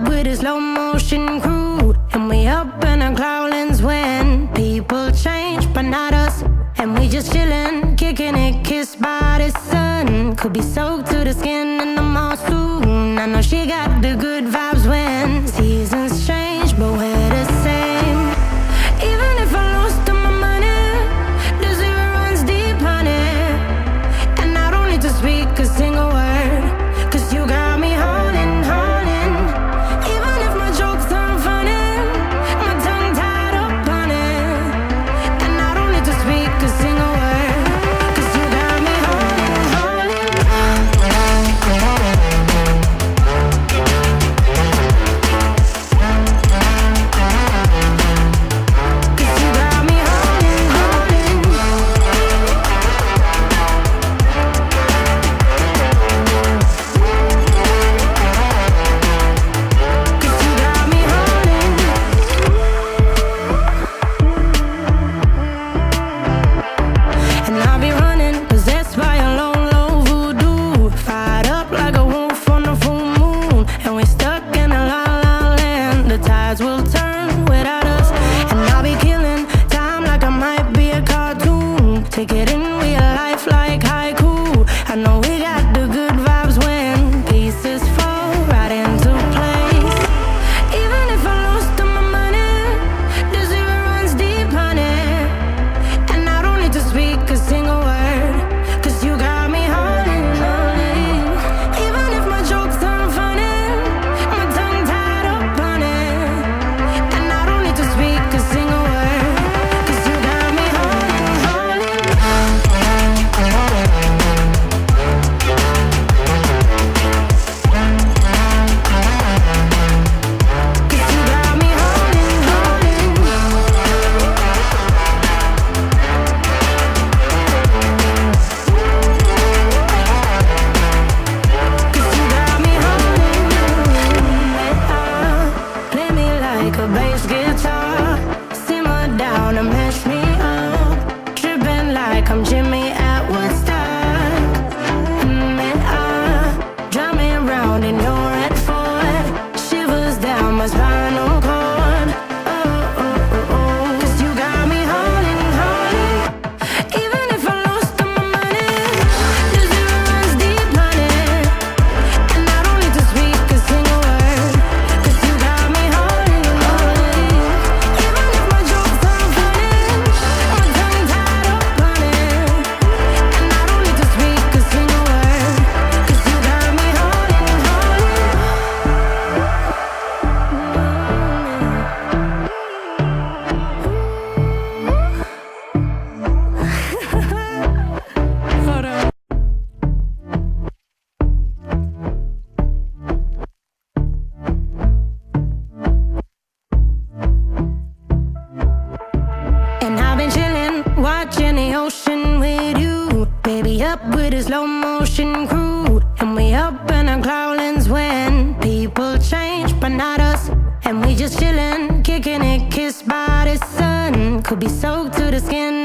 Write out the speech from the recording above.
with a slow motion crew, and we up in our growlings when people change, but not us. And we just chillin', kicking it, kissed by the sun. Could be soaked to the skin in the mall soon. I know she got the good vibes when seasons change, but we're the same. Even if I lost all my money, the zero runs deep, honey. And I don't need to speak a single word, 'cause you got me holding, holding. Even if my jokes aren't funny, my tongue tied up on it. And I don't need to speak a single word, 'cause you got me holding, holding. 'Cause you got me holding, holding. 'Cause you got me holding. And I'll be running, possessed by a low, low voodoo. Fired up like a wolf on a full moon. And we're stuck in a la la land. The tides will turn without us. And I'll be killing time like I might be a cartoon. Take it in real life like haiku. I know we got the good vibes when pieces fall right into place. Even if I lost all my money, the zero runs deep, honey. And I don't need to speak a single word, 'cause you got me holding, holding. Even if my jokes aren't funny, my tongue tied up on it. And I don't need to speak a single word, 'cause you got me holding, holding. 'Cause you got me holding, holding. 'Cause you got me holding. Play me like a bass guitar, simmer down and mash me up, tripping like I'm Jimmy at Woodstock. Drive me around in your red Ford, shivers down my spinal cord. Oh, oh, oh, oh. 'Cause you got me holding, holding. Even if I lost all my money, the zero runs deep, honey. And I don't need to speak a single word, 'cause you got me holding, holding. Even if my jokes aren't funny, my tongue tied up on it. And I don't need to speak a single word, 'cause you got me holding, holding. Hold on. And I've been chillin', watching the ocean with you. Baby, up with a slow motion crew. And we up in our growlings when people change, but not us. And we just chillin', kicking it, kissed by the sun. Could be soaked to the skin